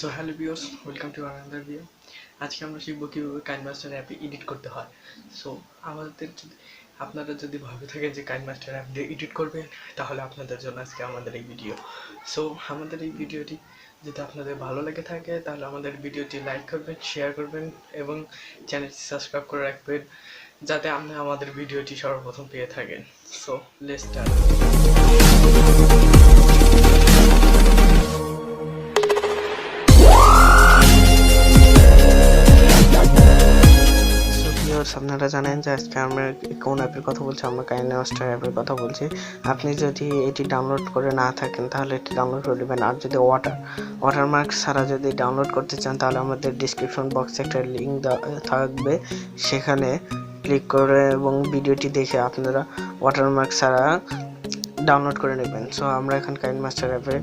So hello viewers, welcome to another video. আজকে আমরা শিখব কীভাবে কাইনমাস্টার অ্যাপে এডিট করতে হয়। সো আপনারা যদি ভাবে থাকেন যে কাইনমাস্টার অ্যাপ দিয়ে এডিট করবেন, তাহলে আপনাদের জন্য আজকে আমাদের এই ভিডিও। সো আমাদের এই ভিডিওটি যদি আপনাদের ভালো লেগে থাকে, তাহলে আমাদের ভিডিওটি লাইক করবেন, শেয়ার করবেন এবং চ্যানেলটি সাবস্ক্রাইব করে রাখবেন, যাতে আপনি আমাদের ভিডিওটি সর্বপ্রথম পেয়ে থাকেন। So let's start. আপনারা জানেন যে আজকে আমরা কোন অ্যাপের কথা বলছি, আমরা কিনেমাস্tre অ্যাপের কথা বলছি। আপনি যদি এটি ডাউনলোড করে না থাকেন তাহলে এটি ডাউনলোড করে নেবেন। আর যদি ওয়াটারমার্ক ছাড়া যদি ডাউনলোড করতে চান, তাহলে আমাদের ডিসক্রিপশন বক্সে একটা লিঙ্ক থাকবে, সেখানে ক্লিক করে এবং ভিডিওটি দেখে আপনারা ওয়াটারমার্ক ছাড়া ডাউনলোড করে নেবেন। সো আমরা এখন কিনেমাস্tre অ্যাপে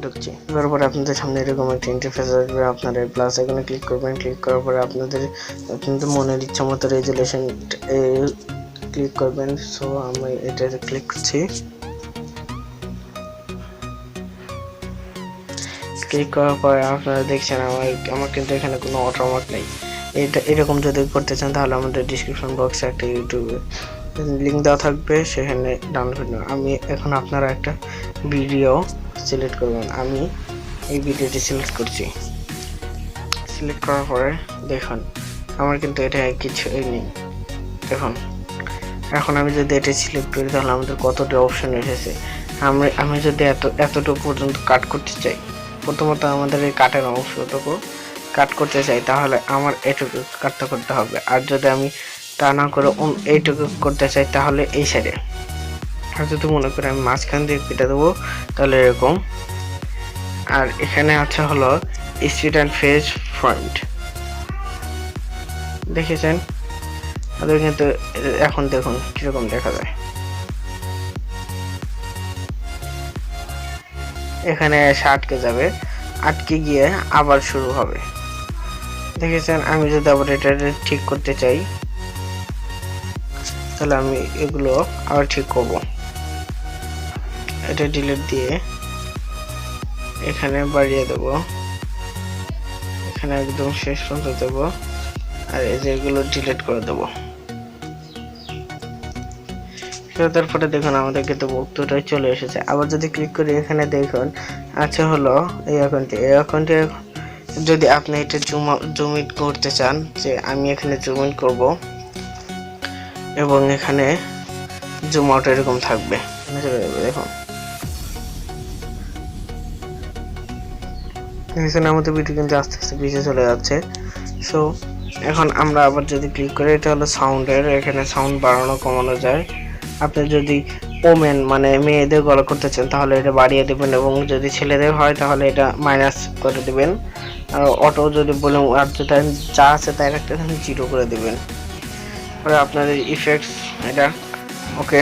ঢুকছি। এবার পরে আপনাদের সামনে এরকম একটা ইন্টারফেস আসবে। আপনারা প্লাস আইকনে ক্লিক করবেন। ক্লিক করার পরে আপনাদের মনের ইচ্ছা মতো রেজুলেশন ক্লিক করবেন। সো আমি এটাতে ক্লিক করছি। ক্লিক করার পরে আপনারা দেখছেন আমার কিন্তু এখানে কোনো ওয়াটারমার্ক নেই। এরকম যদি করতে চান, তাহলে আমাদের ডিসক্রিপশন বক্সে একটা ইউটিউবে লিঙ্ক দেওয়া থাকবে, সেখানে ডাউনলোড করে নেবেন। আমি এখন আপনারা একটা ভিডিও সিলেক্ট করবেন। আমি এই ভিডিওটি সিলেক্ট করছি। সিলেক্ট করার পরে দেখুন আমার কিন্তু এটা কিছুই নেই। দেখুন এখন আমি যদি এটা সিলেক্ট করি, তাহলে আমাদের কতটা অপশন এসেছে। আমি যদি এতটুকু পর্যন্ত কাট করতে চাই, প্রথমত আমাদের এই কাটের অংশটুকু কাট করতে চাই, তাহলে আমার এটুকু কাটতে করতে হবে। আর যদি আমি তা না করে এইটুকু করতে চাই, তাহলে এই সাইডে। আর যদি মনে করি আমি মাঝখান দিয়ে কেটে দেবো, তাহলে এরকম। আর এখানে আছে হলো স্পিড অ্যান্ড ফেজ ফ্রন্ট, দেখেছেন? ওদের কিন্তু এখন দেখুন কিরকম দেখা যায়। এখানে এসে আটকে যাবে, আটকে গিয়ে আবার শুরু হবে, দেখেছেন? আমি যদি আবার এটা ঠিক করতে চাই, তাহলে আমি এগুলো আবার ঠিক করব। এটা ডিলিট দিয়ে এখানে বাড়িয়ে দেব, এখানে একদম শেষ পর্যন্ত দেব, আর এই যে এগুলো ডিলিট করে দেব। তারপরে দেখুন আমাদের কিন্তু বক্তব্যটাই চলে এসেছে। আবার যদি ক্লিক করি, এখানে দেখুন আছে হলো এই অ্যাকাউন্টে যদি আপনি এটা জুম ইন করতে চান, যে আমি এখানে জুম ইন করব এবং এখানে জুম আউট এরকম থাকবে। দেখুন এখানে আমাদের ভিডিও কিন্তু আস্তে আস্তে পিছিয়ে চলে যাচ্ছে। সো এখন আমরা আবার যদি ক্লিক করি, এটা হলো সাউন্ডের, এখানে সাউন্ড বাড়ানো কমানো যায়। আপনি যদি ওমেন মানে মেয়েদের গলা করতে চান, তাহলে এটা বাড়িয়ে দেবেন, এবং যদি ছেলেদের হয় তাহলে এটা মাইনাস করে দেবেন। আর অটো যদি বলেন, আর যেটা যা আছে তার একটা 0 করে দেবেন। পরে আপনাদের ইফেক্টস এটা ওকে।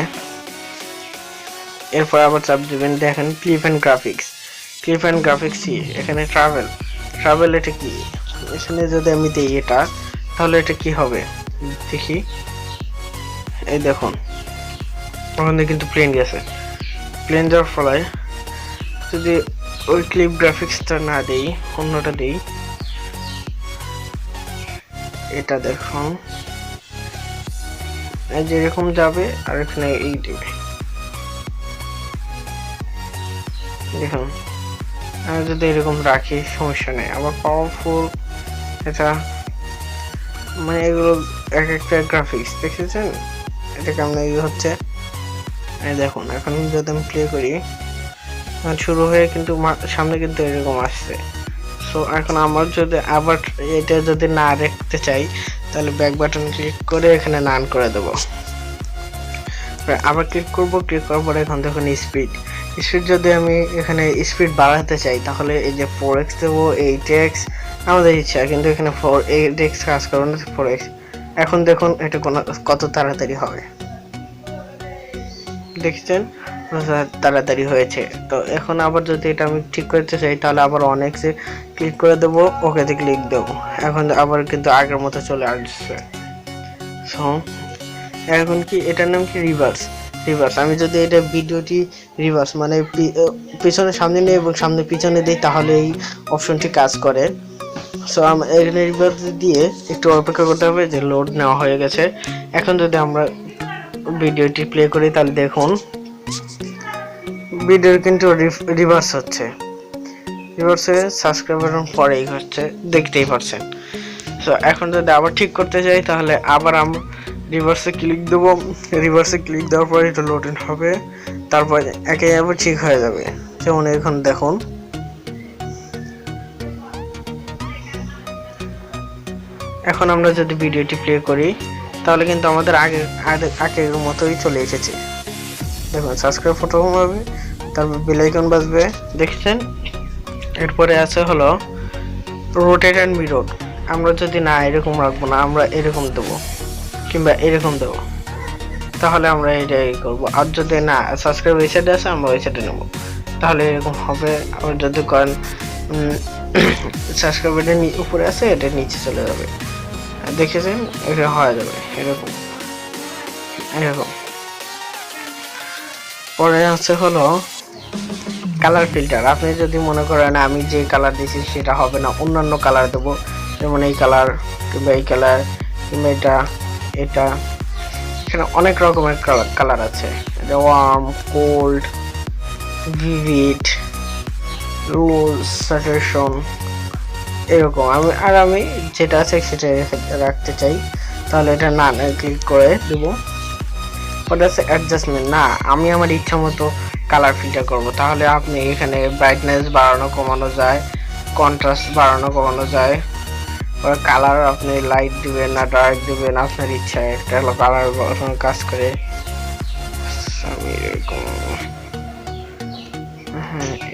এরপর আবার চাপ দিবেন, দেখেন ক্লিপ অ্যান্ড গ্রাফিক্স এখানে ট্রাভেল এটা কি? এখানে যদি আমি দিই এটা, তাহলে এটা কি হবে দেখি। এই দেখুন ওখানে কিন্তু প্লেন গেছে। প্লেন যাওয়ার ফলে যদি ওই ক্লিপ গ্রাফিক্সটা না দেই, অন্যটা দেই, এটা দেখুন যেরকম যাবে, আর এখানে এই দেবে। দেখুন আমি যদি এরকম রাখি, সমস্যা নেই। আবার পাওয়ারফুল এটা মানে এগুলো এক একটা গ্রাফিক্স, দেখেছেন এটা কেমন হচ্ছে। দেখুন এখন যদি আমি প্লে করি, শুরু হয়ে কিন্তু সামনে কিন্তু এরকম আসছে। সো এখন আমার যদি আবার এটা যদি না রাখতে চাই, তাহলে ব্যাক বাটন ক্লিক করে এখানে নান করে দেব। আবার ক্লিক করার পরে এখন দেখুন স্পিড যদি আমি এখানে স্পিড বাড়াতে চাই, তাহলে এই যে 4x দেবো, 8x আমাদের ইচ্ছা, কিন্তু এখানে 8x কাজ করবে না, 4x। এখন দেখুন এটা কত তাড়াতাড়ি হবে, দেখছেন? তাড়াতাড়ি হয়েছে। তো এখন আবার যদি এটা আমি ঠিক করতে চাই, তাহলে আবার অনেকসে ক্লিক করে দেবো, ওকেতে ক্লিক দেবো। এখন আবার কিন্তু আগের মতো চলে আসছে। সো এখন কি এটার নাম কি রিভার্স। আমি যদি এটা ভিডিওটি রিভার্স মানে পিছনে সামনে নিয়ে এবং সামনে পিছনে দিই তাহলে এই অপশনটি কাজ করে। সো এখানে রিভার্স দিয়ে একটু অপেক্ষা করতে হবে যে লোড নেওয়া হয়ে গেছে। এখন যদি আমরা ভিডিওটি প্লে করি তাহলে দেখুন ভিডিও কিন্তু রিভার্স হচ্ছে, রিভার্সে সাবস্ক্রাইবার পরেই হচ্ছে, দেখতেই পাচ্ছেন। সো এখন যদি আবার ঠিক করতে যাই তাহলে আবার আমরা রিভার্সে ক্লিক দেবো, রিভার্সে ক্লিক দেওয়ার পরে এটা লোড ইন হবে, তারপর একে আবার ঠিক হয়ে যাবে। যেমন এখন দেখুন এখন আমরা যদি ভিডিওটি প্লে করি তাহলে কিন্তু আমাদের আগের মতোই চলে এসেছে। দেখুন সাবস্ক্রাইব ফটো হবে, তারপর বেল আইকন বাজবে, দেখছেন। এরপরে আছে হলো রোটেট অ্যান্ড মিরর। আমরা যদি না এরকম রাখবো না, আমরা এরকম দেবো কিংবা এরকম দেবো, তাহলে আমরা এটাই করবো। আর যদি না সাবস্ক্রাইব এই সাইডে আছে আমরা ওই সাইডে নেবো, তাহলে এরকম হবে। আবার যদি করেন সাবস্ক্রাইব এটা উপরে আছে এটা নিচে চলে যাবে, দেখেছেন, এটা হয়ে যাবে এরকম এরকম। পরে আছে হলো কালার ফিল্টার। আপনি যদি মনে করেন আমি যে কালার দিয়েছি সেটা হবে না, অন্যান্য কালার দেবো, যেমন এই কালার কিংবা এই কালার কিংবা এটা এটা, এখানে অনেক রকমের কালার আছে, এটা ওয়ার্ম, কোল্ড, ভিভিড, লুজ, স্যাচুরেশন, এরকম। আমি যেটা আছে সেটা রাখতে চাই, তাহলে এটা না ক্লিক করে দেবো। ওটা আছে অ্যাডজাস্টমেন্ট। না আমি আমার ইচ্ছা মতো কালার ফিল্টার করব, তাহলে আপনি এখানে ব্রাইটনেস বাড়ানো কমানো যায়, কন্ট্রাস্ট বাড়ানো কমানো যায়, কালার আপনি লাইট দিবেন না ডার্ক দিবেন আপনার ইচ্ছা, একটা হলো কালার কাজ করে। আমি এরকম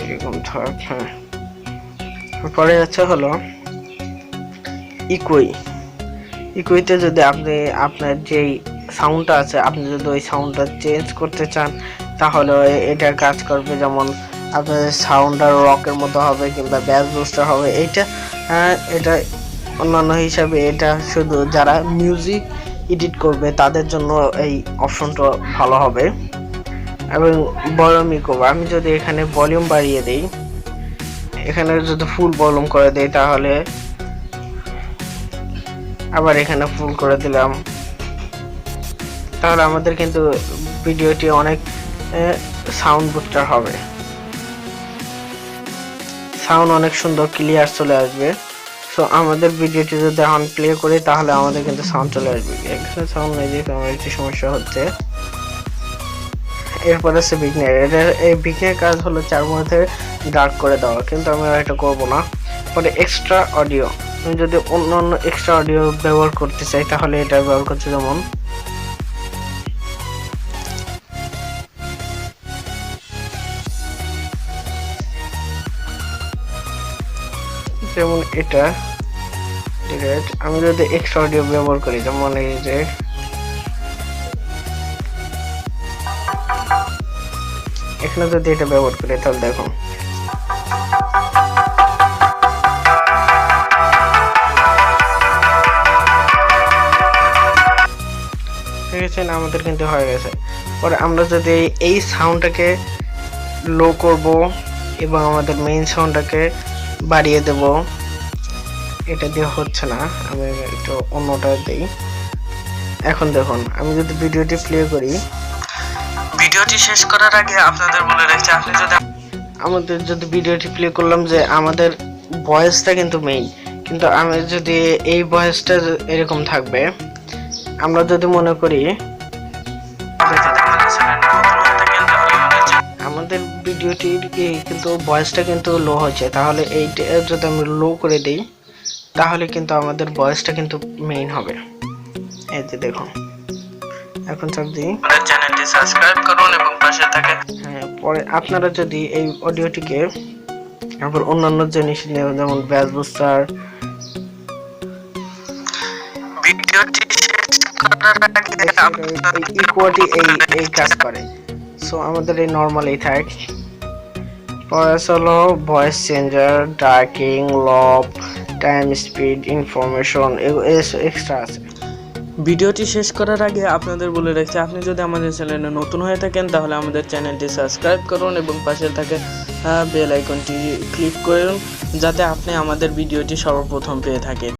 এরকম থাক। হ্যাঁ, পরে আছে হলো ইকুইতে যদি আপনি আপনার যেই সাউন্ডটা আছে আপনি যদি ওই সাউন্ডটা চেঞ্জ করতে চান তাহলে এটা কাজ করবে। যেমন আপনার সাউন্ডটা রকের মতো হবে কিংবা ব্যাস বুস্টার হবে। এটা অন্যান্য হিসাবে এটা শুধু যারা মিউজিক এডিট করবে তাদের জন্য এই অপশনটা ভালো হবে। এবং ভলিউম করবো, আমি যদি এখানে ভলিউম বাড়িয়ে দিই, এখানে যদি ফুল ভলিউম করে দেই তাহলে আবার এখানে ফুল করে দিলাম, তাহলে আমাদের কিন্তু ভিডিওটি অনেক সাউন্ড বুস্টার হবে, সাউন্ড অনেক সুন্দর ক্লিয়ার চলে আসবে। সো আমাদের ভিডিওটি যদি এখন প্লে করি তাহলে আমাদের কিন্তু সাউন্ড চলে আসবে। এখানে সাউন্ড নেই, যেহেতু আমার একটু সমস্যা হচ্ছে। এরপর আছে বিঘ্নের। এই বিঘ্নের কাজ হলো চার মধ্যে ডার্ক করে দেওয়া, কিন্তু আমি এটা করবো না। পরে এক্সট্রা অডিও, আমি যদি অন্য এক্সট্রা অডিও ব্যবহার করতে চাই তাহলে এটা ব্যবহার করছি, যেমন এটা ডিরেক্ট। আমি যদি এক্সট্রা অডিও ব্যবহার করি, যেমন এই যে এখানে যদি এটা ব্যবহার করি তাহলে দেখুন ঠিক আছে, আমাদের কিন্তু হয়ে গেছে। পরে আমরা যদি এই সাউন্ডটাকে লো করব এবং আমাদের মেইন সাউন্ডটাকে বাড়িয়ে দেব, এটা দিয়ে হচ্ছে না, আমি একটু অন্যটা দিই। এখন দেখুন আমি যদি ভিডিওটি প্লে করি, ভিডিওটি শেষ করার আগে আপনাদের বলে রাখছি, আপনি যদি আমাদের যদি ভিডিওটি প্লে করলাম যে আমাদের ভয়েসটা কিন্তু মেইন, কিন্তু আমি যদি এই ভয়েসটা এরকম থাকবে, আমরা যদি মনে করি আমাদের ভিডিওটির কিন্তু ভয়েসটা কিন্তু লো হচ্ছে, তাহলে এইটা যদি আমি লো করে দিই তাহলে কিন্তু আমাদের ভয়েসটা কিন্তু মেইন হবে। এই যে দেখুন এখন চাপ দিই, চ্যানেলটি সাবস্ক্রাইব করুন এবং পাশে থাকে। হ্যাঁ, পরে আপনারা যদি এই অডিওটিকে আবার অন্যান্য জিনিস নেন, যেমন ব্যাস বুস্টার, ভিডিওটি শেষ করার আগে ইকুয়ালিটি এই কাজ করে। সো আমাদের এই নরমালই থাক। পরে হলো ভয়েস চেঞ্জার, ডার্কিং, লব, টাইম স্পিড, ইনফরমেশন, এক্সট্রা আছে। ভিডিওটি শেষ করার আগে আপনাদের বলে রাখছি, আপনি যদি আমাদের চ্যানেলে নতুন হয়ে থাকেন তাহলে আমাদের চ্যানেলটি সাবস্ক্রাইব করুন এবং পাশে থাকে বেল আইকনটি ক্লিক করুন যাতে আপনি আমাদের ভিডিওটি সর্বপ্রথম পেয়ে থাকেন।